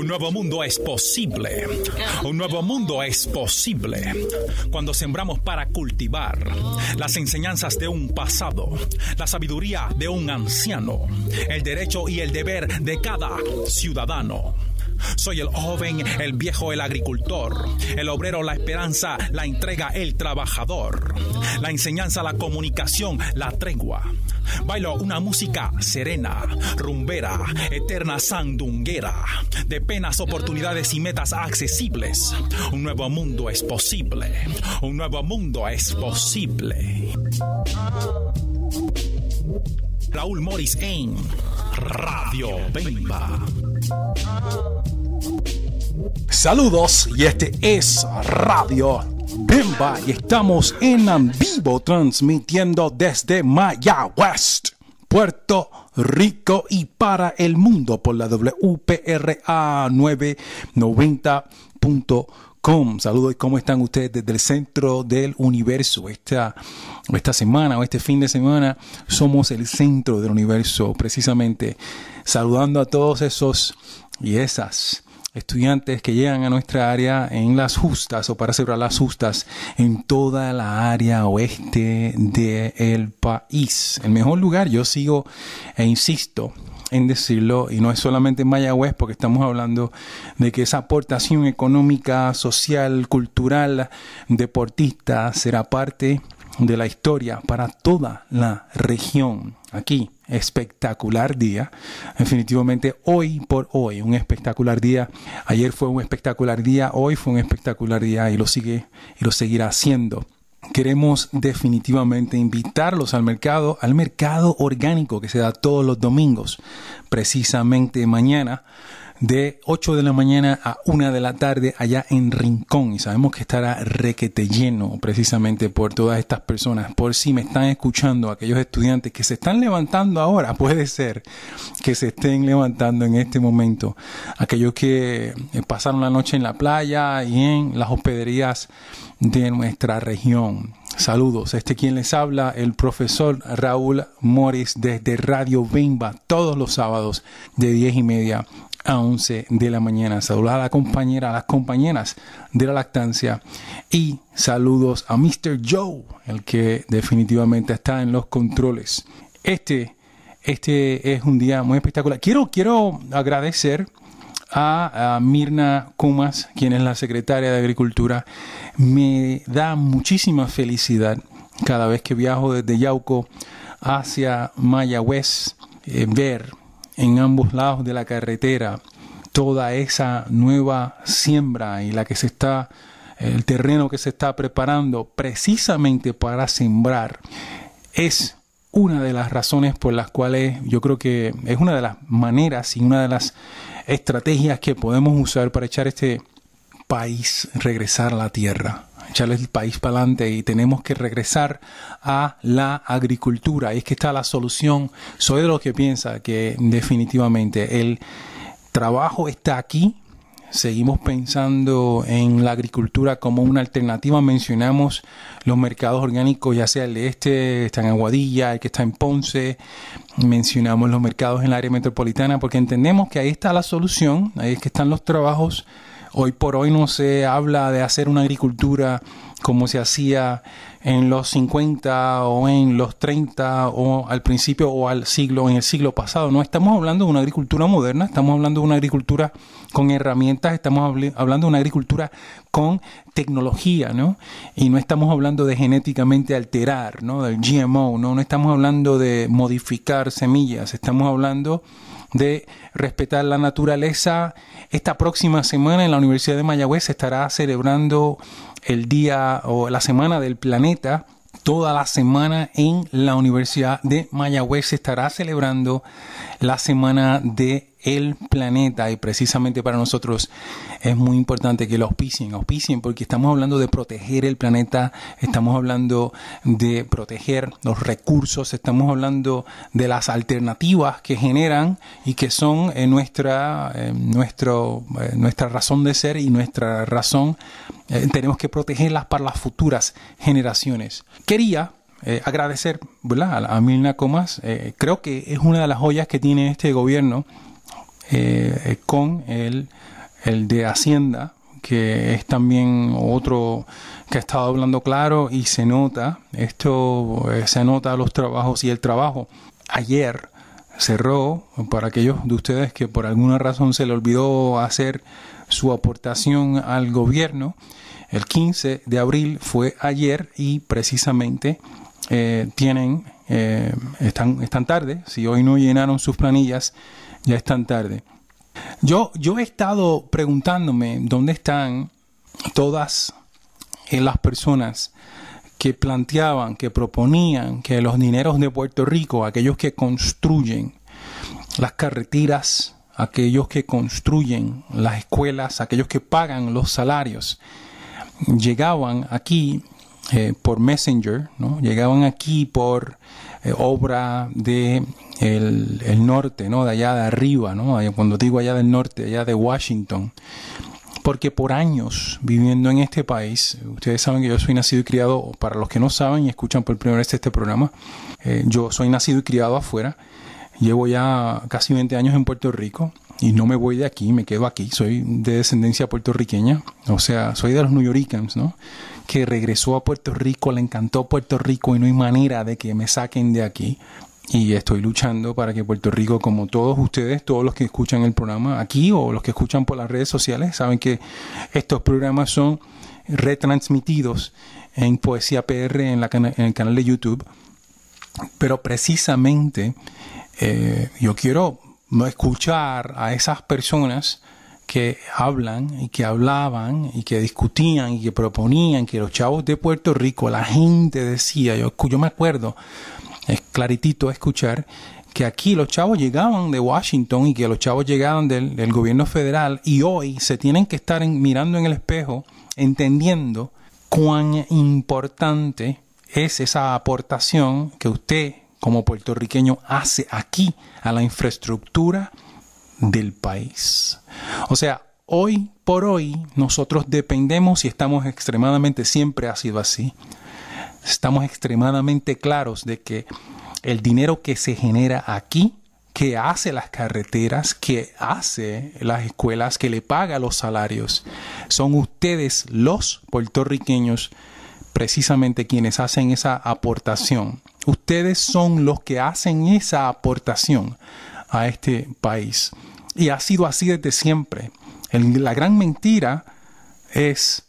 Un nuevo mundo es posible. Un nuevo mundo es posible cuando sembramos para cultivar las enseñanzas de un pasado, la sabiduría de un anciano, el derecho y el deber de cada ciudadano. Soy el joven, el viejo, el agricultor, el obrero, la esperanza, la entrega, el trabajador, la enseñanza, la comunicación, la tregua. Bailo una música serena, rumbera, eterna sandunguera, de penas, oportunidades y metas accesibles. Un nuevo mundo es posible. Un nuevo mundo es posible. Raúl Morris en Radio Bemba. Saludos, y este es Radio Bemba y estamos en vivo transmitiendo desde Mayagüez, Puerto Rico y para el mundo por la WPRA 990.com. Saludos, y cómo están ustedes desde el centro del universo. Esta semana o este fin de semana somos el centro del universo, precisamente saludando a todos esos y esas estudiantes que llegan a nuestra área en las justas o para celebrar las justas en toda la área oeste del país. El mejor lugar, yo sigo e insisto en decirlo, y no es solamente en Mayagüez, porque estamos hablando de que esa aportación económica, social, cultural, deportista será parte de la historia para toda la región. Aquí, espectacular día. Definitivamente hoy por hoy, un espectacular día. Ayer fue un espectacular día, hoy fue un espectacular día y lo seguirá siendo. Queremos definitivamente invitarlos al mercado orgánico que se da todos los domingos, precisamente mañana, de 8 de la mañana a 1 de la tarde allá en Rincón. Y sabemos que estará requete lleno precisamente por todas estas personas. Por si me están escuchando aquellos estudiantes que se están levantando ahora, puede ser que se estén levantando en este momento. Aquellos que pasaron la noche en la playa y en las hospederías de nuestra región. Saludos, quien les habla, el profesor Raúl Morris desde Radio Bemba, todos los sábados de 10:30 a 11 de la mañana. Saludos a las compañeras de la lactancia y saludos a Mr. Joe, el que definitivamente está en los controles. Este es un día muy espectacular. Quiero agradecer a Mirna Comas, quien es la secretaria de Agricultura. Me da muchísima felicidad cada vez que viajo desde Yauco hacia Mayagüez, ver en ambos lados de la carretera toda esa nueva siembra y el terreno que se está preparando precisamente para sembrar. Es una de las razones por las cuales yo creo que es una de las maneras y una de las estrategias que podemos usar para echar este país, regresar a la tierra, echarle el país para adelante, y tenemos que regresar a la agricultura. Y es que está la solución. Soy de los que piensa que definitivamente el trabajo está aquí. Seguimos pensando en la agricultura como una alternativa. Mencionamos los mercados orgánicos, ya sea el de está en Aguadilla, el que está en Ponce. Mencionamos los mercados en la área metropolitana porque entendemos que ahí está la solución, ahí es que están los trabajos. Hoy por hoy no se habla de hacer una agricultura como se hacía en los 50 o en los 30 o al principio o en el siglo pasado. No estamos hablando de una agricultura moderna, estamos hablando de una agricultura con herramientas, estamos hablando de una agricultura con tecnología, ¿no? Y no estamos hablando de genéticamente alterar, ¿no? Del GMO, no estamos hablando de modificar semillas, estamos hablando de respetar la naturaleza. Esta próxima semana en la Universidad de Mayagüez se estará celebrando el día o la Semana del Planeta. Toda la semana en la Universidad de Mayagüez se estará celebrando la Semana del Planeta, y precisamente para nosotros es muy importante que lo auspicien porque estamos hablando de proteger el planeta, estamos hablando de proteger los recursos, estamos hablando de las alternativas que generan y que son nuestra razón de ser y nuestra razón. Tenemos que protegerlas para las futuras generaciones. Quería agradecer, ¿verdad?, a Mirna Comas. Creo que es una de las joyas que tiene este gobierno con el el de Hacienda, que es también otro que ha estado hablando claro y se nota, se nota los trabajos y el trabajo. Ayer cerró, para aquellos de ustedes que por alguna razón se le olvidó hacer su aportación al gobierno, el 15 de abril fue ayer y precisamente están tarde. Si hoy no llenaron sus planillas, ya están tarde. Yo he estado preguntándome dónde están todas las personas que planteaban, que proponían que los dineros de Puerto Rico, aquellos que construyen las carreteras, aquellos que construyen las escuelas, aquellos que pagan los salarios, llegaban aquí por Messenger, ¿no? Llegaban aquí por obra de el norte, ¿no? De allá de arriba, ¿no? Cuando digo allá del norte, allá de Washington. Porque por años viviendo en este país, ustedes saben que yo soy nacido y criado, para los que no saben y escuchan por primera vez este programa, yo soy nacido y criado afuera. Llevo ya casi 20 años en Puerto Rico y no me voy de aquí, me quedo aquí. Soy de descendencia puertorriqueña, o sea, soy de los New Yorkers, ¿no? Que regresó a Puerto Rico, le encantó Puerto Rico y no hay manera de que me saquen de aquí. Y estoy luchando para que Puerto Rico, como todos ustedes, todos los que escuchan el programa aquí o los que escuchan por las redes sociales, saben que estos programas son retransmitidos en Poesía PR en el canal de YouTube. Pero precisamente yo quiero escuchar a esas personas que hablan y que hablaban y que discutían y que proponían que los chavos de Puerto Rico, la gente decía, yo me acuerdo, es claritito escuchar que aquí los chavos llegaban de Washington y que los chavos llegaban del gobierno federal y hoy se tienen que estar mirando en el espejo, entendiendo cuán importante es esa aportación que usted como puertorriqueño hace aquí a la infraestructura del país. O sea, hoy por hoy nosotros dependemos y estamos extremadamente, siempre ha sido así, estamos extremadamente claros de que el dinero que se genera aquí, que hace las carreteras, que hace las escuelas, que le paga los salarios, son ustedes los puertorriqueños precisamente quienes hacen esa aportación. Ustedes son los que hacen esa aportación a este país. Y ha sido así desde siempre. La gran mentira es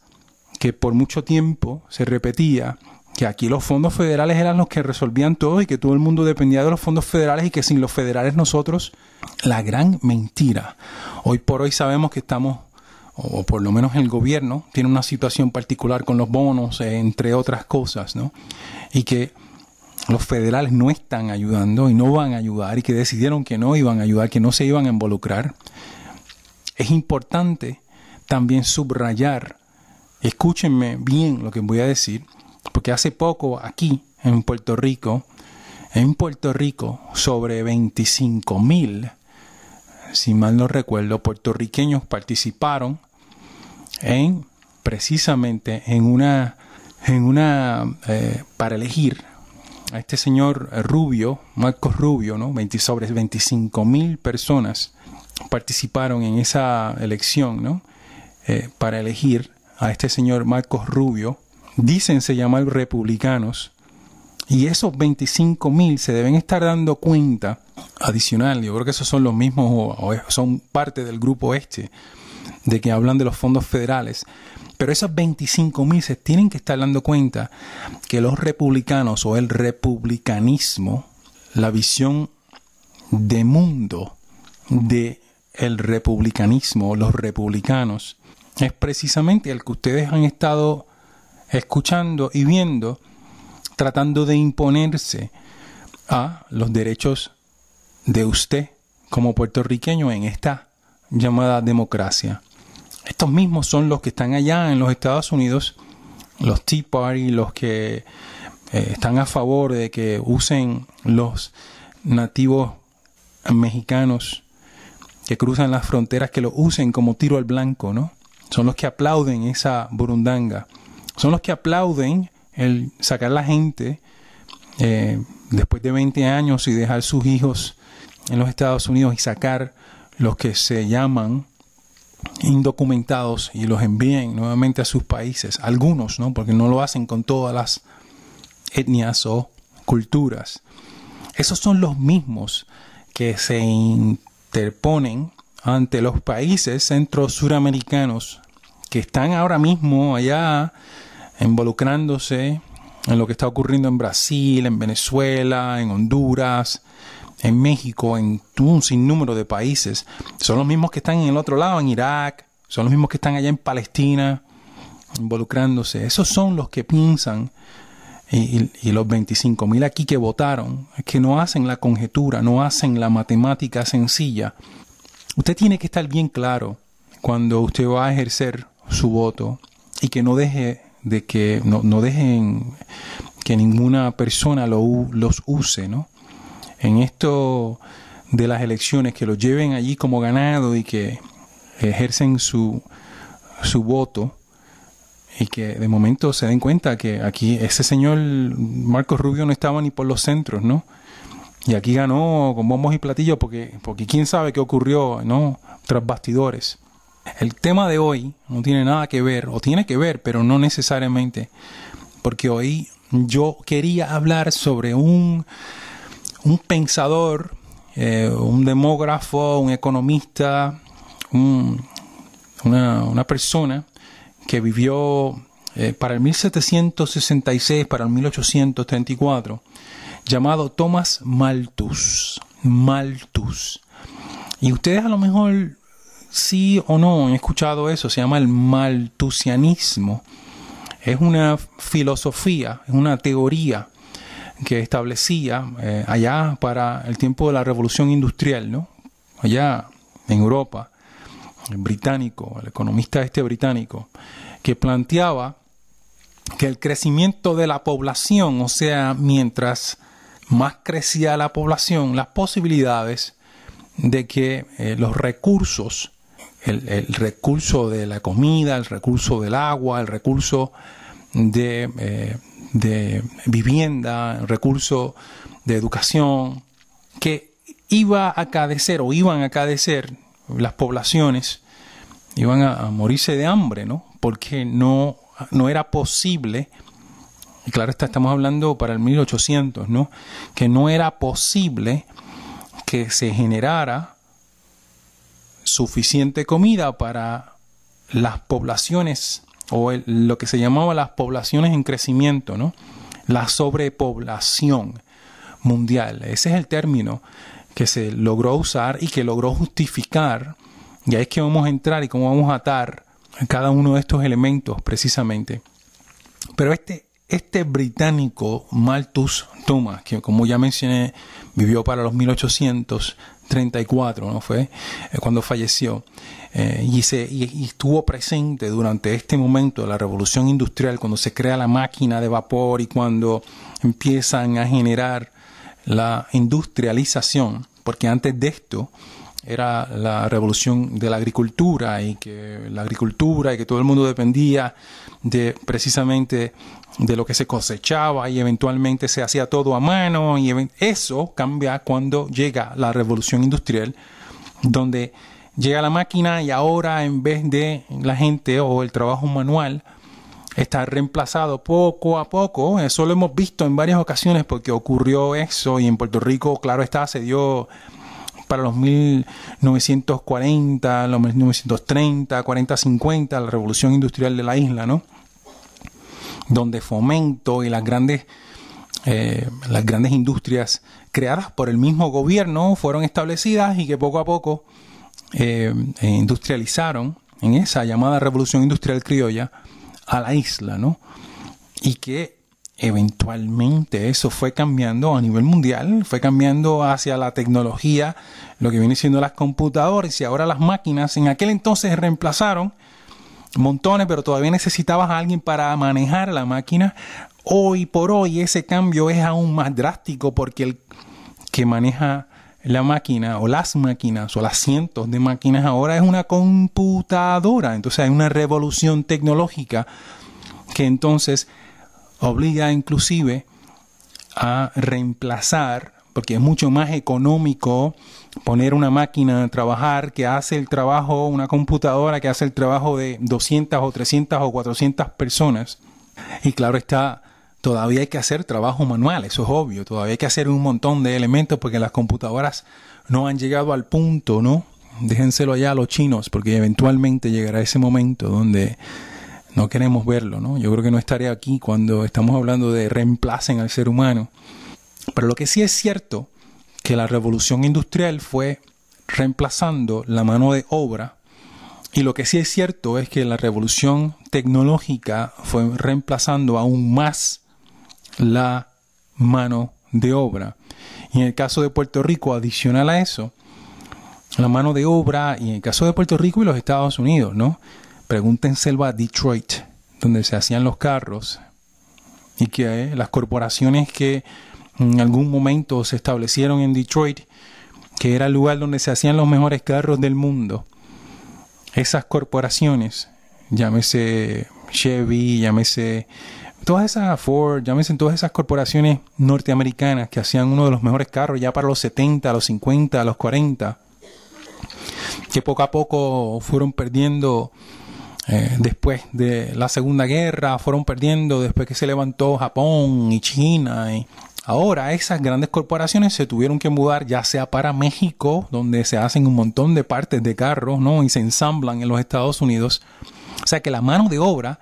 que por mucho tiempo se repetía que aquí los fondos federales eran los que resolvían todo y que todo el mundo dependía de los fondos federales y que sin los federales nosotros, la gran mentira. Hoy por hoy sabemos que estamos, o por lo menos el gobierno, tiene una situación particular con los bonos, entre otras cosas, ¿no? Y que los federales no están ayudando y no van a ayudar y que decidieron que no iban a ayudar, que no se iban a involucrar. Es importante también subrayar, escúchenme bien lo que voy a decir, porque hace poco aquí en Puerto Rico, sobre 25,000, si mal no recuerdo, puertorriqueños participaron precisamente para elegir a este señor Rubio, Marcos Rubio, ¿no? Sobre 25,000 personas participaron en esa elección, ¿no? Para elegir a este señor Marcos Rubio. Dicen se llaman republicanos. Y esos 25,000 se deben estar dando cuenta, adicional, yo creo que esos son los mismos o son parte del grupo de que hablan de los fondos federales. Pero esos 25,000 se tienen que estar dando cuenta que los republicanos o el republicanismo, la visión de mundo del republicanismo, los republicanos, es precisamente el que ustedes han estado escuchando y viendo, tratando de imponerse a los derechos de usted como puertorriqueño en esta llamada democracia. Estos mismos son los que están allá en los Estados Unidos, los Tea Party, los que están a favor de que usen los nativos mexicanos que cruzan las fronteras, que lo usen como tiro al blanco, ¿no? Son los que aplauden esa burundanga. Son los que aplauden el sacar la gente después de 20 años y dejar sus hijos en los Estados Unidos y sacar los que se llaman indocumentados y los envíen nuevamente a sus países. Algunos, ¿no? Porque no lo hacen con todas las etnias o culturas. Esos son los mismos que se interponen ante los países centro-suramericanos que están ahora mismo allá involucrándose en lo que está ocurriendo en Brasil, en Venezuela, en Honduras, en México, en un sinnúmero de países. Son los mismos que están en el otro lado, en Irak, son los mismos que están allá en Palestina, involucrándose. Esos son los que piensan, y los 25,000 aquí que votaron, que no hacen la conjetura, no hacen la matemática sencilla. Usted tiene que estar bien claro cuando usted va a ejercer su voto y que no dejen que ninguna persona los use, ¿no? En esto de las elecciones, que los lleven allí como ganado y que ejercen su voto, y que de momento se den cuenta que aquí ese señor Marco Rubio no estaba ni por los centros, ¿no? Y aquí ganó con bombos y platillos porque quién sabe qué ocurrió, ¿no? Tras bastidores. El tema de hoy no tiene nada que ver, o tiene que ver, pero no necesariamente, porque hoy yo quería hablar sobre un pensador, un demógrafo, un economista, una persona que vivió para el 1766, para el 1834, llamado Thomas Malthus. Y ustedes a lo mejor sí o no han escuchado eso, se llama el malthusianismo. Es una filosofía, es una teoría que establecía allá para el tiempo de la Revolución Industrial, ¿no? Allá en Europa, el británico, el economista británico, que planteaba que el crecimiento de la población, o sea, mientras más crecía la población, las posibilidades de que los recursos, el recurso de la comida, el recurso del agua, el recurso de vivienda, el recurso de educación, que iban a carecer las poblaciones, iban a morirse de hambre, ¿no? Porque no era posible, y claro está, estamos hablando para el 1800, ¿no? Que no era posible que se generara suficiente comida para las poblaciones, o lo que se llamaba las poblaciones en crecimiento, ¿no? La sobrepoblación mundial. Ese es el término que se logró usar y que logró justificar. Y ahí es que vamos a entrar y cómo vamos a atar cada uno de estos elementos precisamente. Pero este británico Malthus Thomas, que como ya mencioné, vivió para los 1834, ¿no? Fue cuando falleció, y estuvo presente durante este momento de la Revolución Industrial, cuando se crea la máquina de vapor y cuando empiezan a generar la industrialización, porque antes de esto era la revolución de la agricultura y que todo el mundo dependía precisamente de lo que se cosechaba y eventualmente se hacía todo a mano, y eso cambia cuando llega la revolución industrial, donde llega la máquina y ahora en vez de la gente o el trabajo manual está reemplazado poco a poco. Eso lo hemos visto en varias ocasiones porque ocurrió eso, y en Puerto Rico, claro está, se dio para los 1940, los 1930, 40, 50, la revolución industrial de la isla, ¿no? Donde Fomento y las grandes industrias creadas por el mismo gobierno fueron establecidas y que poco a poco industrializaron en esa llamada revolución industrial criolla a la isla, ¿no? Y que eventualmente eso fue cambiando a nivel mundial, fue cambiando hacia la tecnología, lo que viene siendo las computadoras, y ahora las máquinas. En aquel entonces reemplazaron montones, pero todavía necesitabas a alguien para manejar la máquina. Hoy por hoy ese cambio es aún más drástico, porque el que maneja la máquina o las máquinas o las cientos de máquinas ahora es una computadora. Entonces hay una revolución tecnológica que entonces obliga inclusive a reemplazar porque es mucho más económico poner una máquina a trabajar que hace el trabajo, una computadora que hace el trabajo de 200 o 300 o 400 personas. Y claro está, todavía hay que hacer trabajo manual, eso es obvio. Todavía hay que hacer un montón de elementos porque las computadoras no han llegado al punto, ¿no? Déjenselo allá a los chinos, porque eventualmente llegará ese momento donde no queremos verlo, ¿no? Yo creo que no estaré aquí cuando estamos hablando de reemplacen al ser humano. Pero lo que sí es cierto, que la revolución industrial fue reemplazando la mano de obra. Y lo que sí es cierto es que la revolución tecnológica fue reemplazando aún más la mano de obra. Y en el caso de Puerto Rico, adicional a eso, la mano de obra, y en el caso de Puerto Rico y los Estados Unidos, ¿no? Pregúntenselo a Detroit, donde se hacían los carros, y que las corporaciones que en algún momento se establecieron en Detroit, que era el lugar donde se hacían los mejores carros del mundo. Esas corporaciones, llámese Chevy, llámese todas esas Ford, llámese todas esas corporaciones norteamericanas que hacían uno de los mejores carros ya para los 70, los 50, los 40, que poco a poco fueron perdiendo después de la Segunda Guerra, fueron perdiendo después que se levantó Japón y China. Y ahora esas grandes corporaciones se tuvieron que mudar ya sea para México, donde se hacen un montón de partes de carros, ¿no? Y se ensamblan en los Estados Unidos. O sea que la mano de obra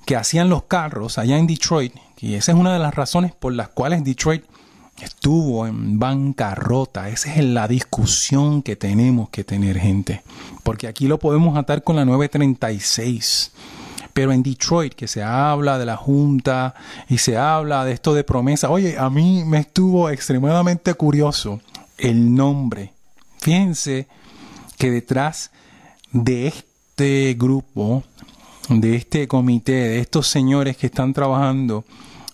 que hacían los carros allá en Detroit, y esa es una de las razones por las cuales Detroit estuvo en bancarrota. Esa es la discusión que tenemos que tener, gente. Porque aquí lo podemos atar con la 936. Pero en Detroit, que se habla de la Junta y se habla de esto de promesa. Oye, a mí me estuvo extremadamente curioso el nombre. Fíjense que detrás de este grupo, de este comité, de estos señores que están trabajando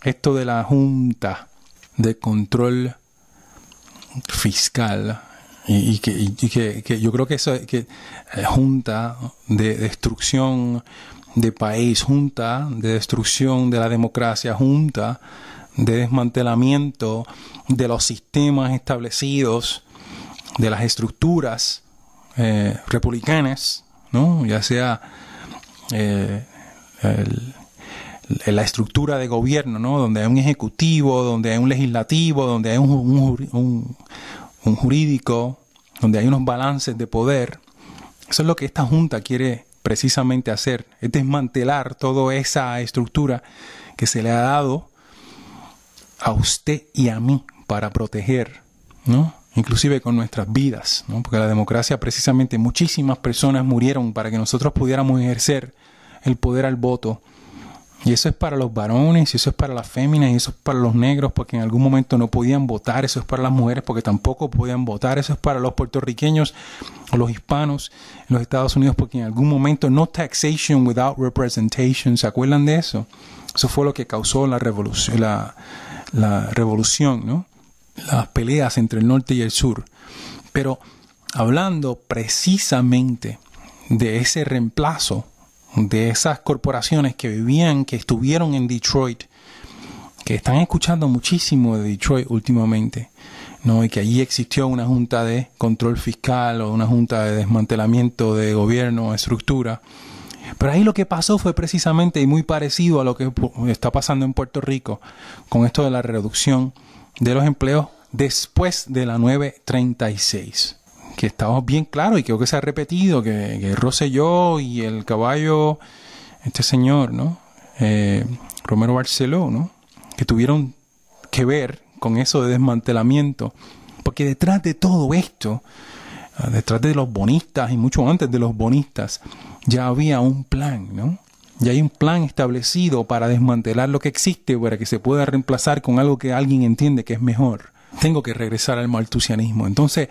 esto de la Junta de Control Fiscal, y que yo creo que eso, que Junta de Destrucción de país, Junta de Destrucción de la Democracia, Junta de Desmantelamiento de los sistemas establecidos, de las estructuras republicanas, ¿no? Ya sea la estructura de gobierno, ¿no? Donde hay un ejecutivo, donde hay un legislativo, donde hay un jurídico, donde hay unos balances de poder. Eso es lo que esta Junta quiere precisamente hacer, es desmantelar toda esa estructura que se le ha dado a usted y a mí para proteger, ¿no? Inclusive con nuestras vidas, ¿no? Porque la democracia, precisamente, muchísimas personas murieron para que nosotros pudiéramos ejercer el poder al voto. Y eso es para los varones, y eso es para las féminas, y eso es para los negros, porque en algún momento no podían votar. Eso es para las mujeres, porque tampoco podían votar. Eso es para los puertorriqueños o los hispanos en los Estados Unidos, porque en algún momento no taxation without representation. ¿Se acuerdan de eso? Eso fue lo que causó la revolución, la revolución, ¿no? Las peleas entre el norte y el sur. Pero hablando precisamente de ese reemplazo de esas corporaciones que vivían, que estuvieron en Detroit, que están escuchando muchísimo de Detroit últimamente, ¿no? Y que allí existió una junta de control fiscal o una junta de desmantelamiento de gobierno, estructura. Pero ahí lo que pasó fue precisamente y muy parecido a lo que está pasando en Puerto Rico con esto de la reducción de los empleos después de la 936. Que estamos bien claros y creo que se ha repetido, que Rosselló y el caballo, este señor, ¿no? Romero Barceló, ¿no? Que tuvieron que ver con eso de desmantelamiento. Porque detrás de todo esto, detrás de los bonistas y mucho antes de los bonistas, ya había un plan, ¿no? Ya hay un plan establecido para desmantelar lo que existe, para que se pueda reemplazar con algo que alguien entiende que es mejor. Tengo que regresar al malthusianismo. Entonces,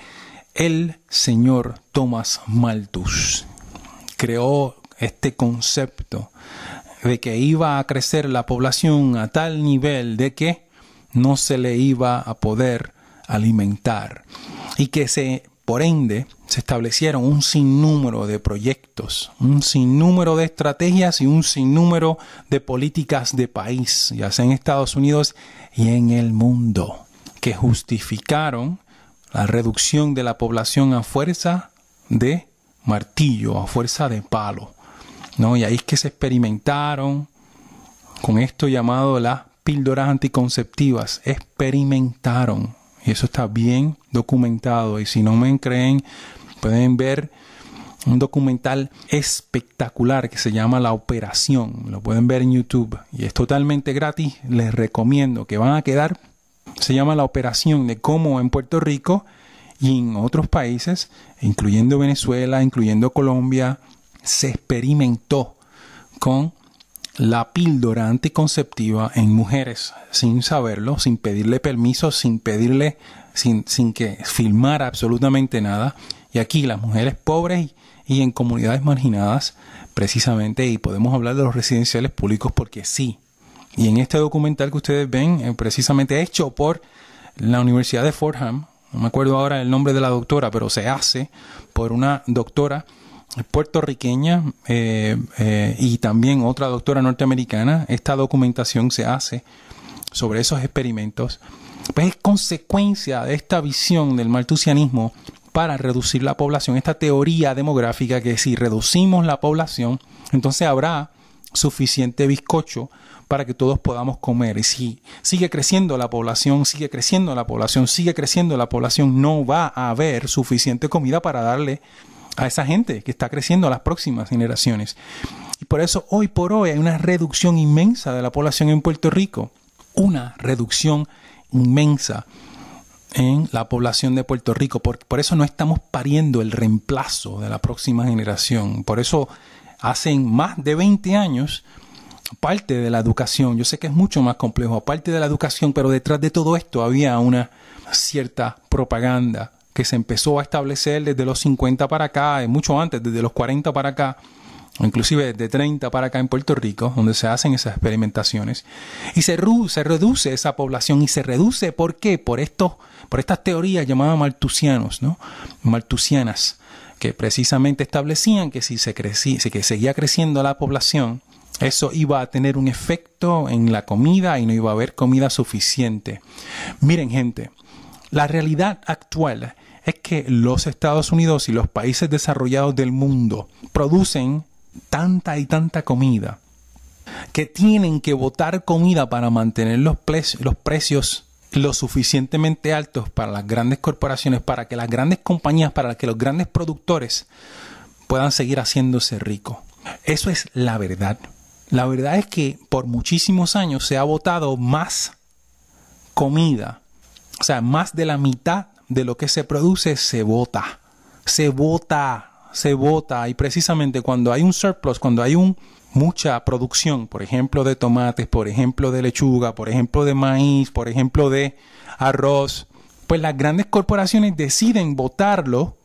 el señor Thomas Malthus creó este concepto de que iba a crecer la población a tal nivel de que no se le iba a poder alimentar y que por ende se establecieron un sinnúmero de proyectos, un sinnúmero de estrategias y un sinnúmero de políticas de país, ya sea en Estados Unidos y en el mundo, que justificaron la reducción de la población a fuerza de martillo, a fuerza de palo, ¿no? Y ahí es que se experimentaron con esto llamado las píldoras anticonceptivas. Experimentaron. Y eso está bien documentado. Y si no me creen, pueden ver un documental espectacular que se llama La Operación. Lo pueden ver en YouTube. Y es totalmente gratis. Les recomiendo que van a quedar. Se llama La Operación, de cómo en Puerto Rico y en otros países, incluyendo Venezuela, incluyendo Colombia, se experimentó con la píldora anticonceptiva en mujeres sin saberlo, sin pedirle permiso, sin que filmara absolutamente nada. Y aquí las mujeres pobres y en comunidades marginadas, precisamente, y podemos hablar de los residenciales públicos porque sí. Y en este documental que ustedes ven, precisamente hecho por la Universidad de Fordham, no me acuerdo ahora el nombre de la doctora, pero se hace por una doctora puertorriqueña y también otra doctora norteamericana. Esta documentación se hace sobre esos experimentos. Pues es consecuencia de esta visión del maltusianismo para reducir la población, esta teoría demográfica que si reducimos la población, entonces habrá suficiente bizcocho para que todos podamos comer. Y si sigue creciendo la población, sigue creciendo la población, sigue creciendo la población, no va a haber suficiente comida para darle a esa gente que está creciendo a las próximas generaciones. Y por eso hoy por hoy hay una reducción inmensa de la población en Puerto Rico. Una reducción inmensa en la población de Puerto Rico. Por eso no estamos pariendo el reemplazo de la próxima generación. Por eso hace más de 20 años, aparte de la educación, yo sé que es mucho más complejo, aparte de la educación, pero detrás de todo esto había una cierta propaganda que se empezó a establecer desde los 50 para acá, mucho antes, desde los 40 para acá, inclusive desde 30 para acá en Puerto Rico, donde se hacen esas experimentaciones. Y se reduce esa población. ¿Y se reduce por qué? Por estas teorías llamadas maltusianos, ¿no? Maltusianas, que precisamente establecían que si que seguía creciendo la población, eso iba a tener un efecto en la comida y no iba a haber comida suficiente. Miren, gente, la realidad actual es que los Estados Unidos y los países desarrollados del mundo producen tanta y tanta comida que tienen que botar comida para mantener los precios lo suficientemente altos para las grandes corporaciones, para que las grandes compañías, para que los grandes productores puedan seguir haciéndose ricos. Eso es la verdad. La verdad es que por muchísimos años se ha botado más comida. O sea, más de la mitad de lo que se produce se bota. Se bota. Y precisamente cuando hay un surplus, cuando hay mucha producción, por ejemplo, de tomates, por ejemplo, de lechuga, por ejemplo, de maíz, por ejemplo, de arroz, pues las grandes corporaciones deciden botarlo.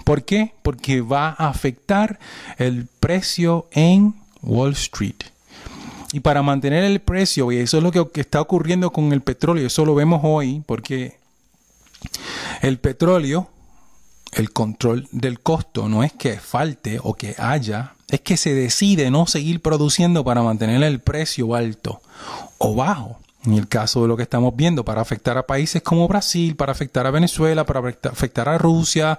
¿Por qué? Porque va a afectar el precio en Wall Street. Y para mantener el precio, y eso es lo que está ocurriendo con el petróleo, eso lo vemos hoy, porque el petróleo, el control del costo, no es que falte o que haya, es que se decide no seguir produciendo para mantener el precio alto o bajo. En el caso de lo que estamos viendo, para afectar a países como Brasil, para afectar a Venezuela, para afectar a Rusia,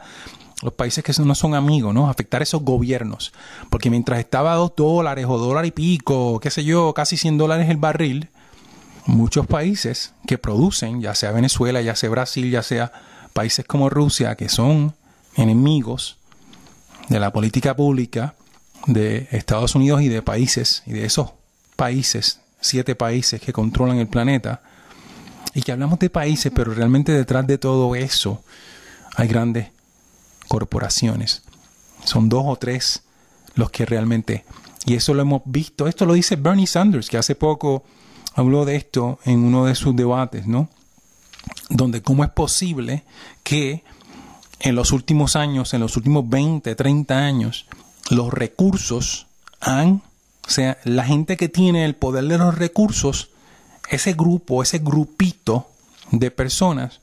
los países que no son amigos, ¿no? Afectar a esos gobiernos. Porque mientras estaba a $2 o $1 y pico, qué sé yo, casi $100 el barril, muchos países que producen, ya sea Venezuela, ya sea Brasil, ya sea países como Rusia, que son enemigos de la política pública de Estados Unidos y de países, y de esos países, 7 países que controlan el planeta, y que hablamos de países, pero realmente detrás de todo eso hay grandes corporaciones. Son 2 o 3 los que realmente, y eso lo hemos visto, esto lo dice Bernie Sanders, que hace poco habló de esto en uno de sus debates, ¿no? Donde cómo es posible que en los últimos años, en los últimos 20, 30 años, los recursos o sea, la gente que tiene el poder de los recursos, ese grupo, ese grupito de personas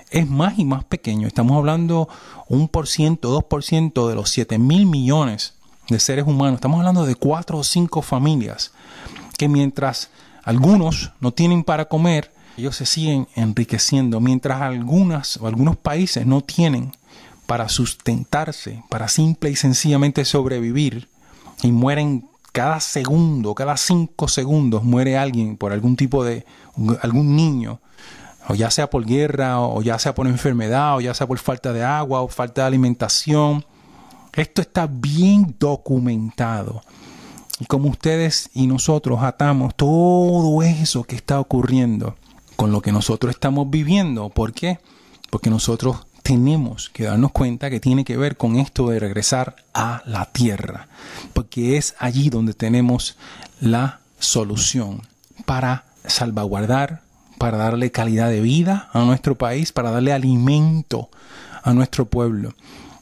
es más y más pequeño. Estamos hablando 1%, 2% de los 7,000 millones de seres humanos. Estamos hablando de 4 o 5 familias que mientras algunos no tienen para comer, ellos se siguen enriqueciendo, mientras algunos países no tienen para sustentarse, para simple y sencillamente sobrevivir, y mueren cada segundo, cada 5 segundos muere alguien por algún niño, o ya sea por guerra, o ya sea por enfermedad, o ya sea por falta de agua, o falta de alimentación. Esto está bien documentado. Y como ustedes y nosotros atamos todo eso que está ocurriendo con lo que nosotros estamos viviendo. ¿Por qué? Porque nosotros tenemos que darnos cuenta que tiene que ver con esto de regresar a la tierra. Porque es allí donde tenemos la solución para salvaguardar, para darle calidad de vida a nuestro país, para darle alimento a nuestro pueblo.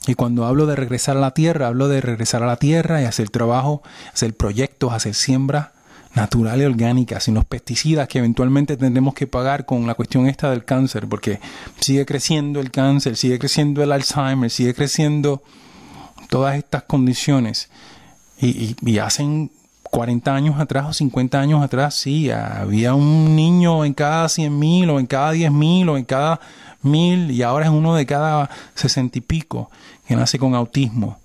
Y cuando hablo de regresar a la tierra, hablo de regresar a la tierra y hacer trabajo, hacer proyectos, hacer siembra natural y orgánica, sin los pesticidas que eventualmente tendremos que pagar con la cuestión esta del cáncer, porque sigue creciendo el cáncer, sigue creciendo el Alzheimer, sigue creciendo todas estas condiciones. Y hacen 40 años atrás o 50 años atrás, sí, había un niño en cada 100,000 o en cada 10,000 o en cada 1,000, y ahora es uno de cada 60 y pico que nace con autismo.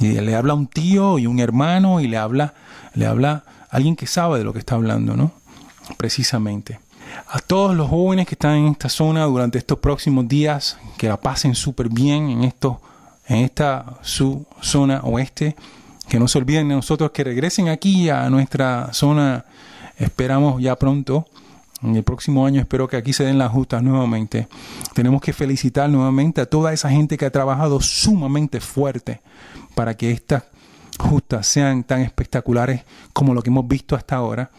Y le habla un tío y un hermano y le habla alguien que sabe de lo que está hablando, ¿no? Precisamente. A todos los jóvenes que están en esta zona durante estos próximos días, que la pasen súper bien en esta su zona oeste, que no se olviden de nosotros, que regresen aquí a nuestra zona. Esperamos ya pronto. En el próximo año espero que aquí se den las justas nuevamente. Tenemos que felicitar nuevamente a toda esa gente que ha trabajado sumamente fuerte para que estas justas sean tan espectaculares como lo que hemos visto hasta ahora,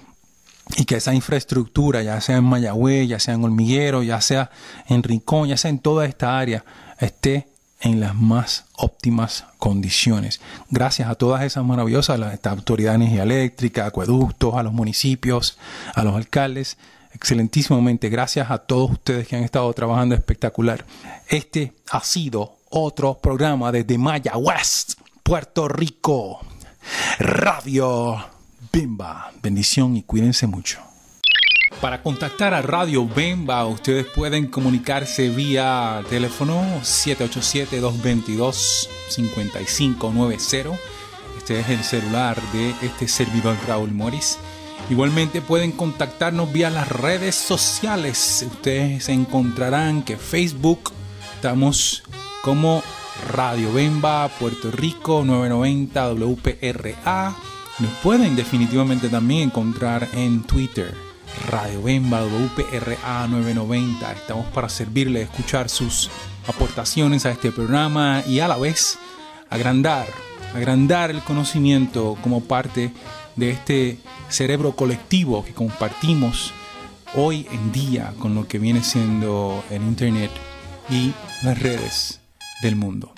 y que esa infraestructura, ya sea en Mayagüez, ya sea en Hormiguero, ya sea en Rincón, ya sea en toda esta área, esté en las más óptimas condiciones. Gracias a todas esas maravillosas, las autoridades de energía eléctrica, acueductos, a los municipios, a los alcaldes. Excelentísimamente, gracias a todos ustedes que han estado trabajando espectacular. Este ha sido otro programa desde Mayagüez, Puerto Rico. Radio Bemba. Bendición y cuídense mucho. Para contactar a Radio Bemba, ustedes pueden comunicarse vía teléfono 787-222-5590. Este es el celular de este servidor Raúl Morris. Igualmente pueden contactarnos vía las redes sociales. Ustedes encontrarán que Facebook estamos como Radio Bemba Puerto Rico 990 WPRA. Nos pueden definitivamente también encontrar en Twitter, Radio Bemba WPRA 990. Estamos para servirle, escuchar sus aportaciones a este programa y a la vez agrandar el conocimiento como parte de este cerebro colectivo que compartimos hoy en día con lo que viene siendo el Internet y las redes del mundo.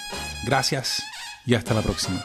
Gracias y hasta la próxima.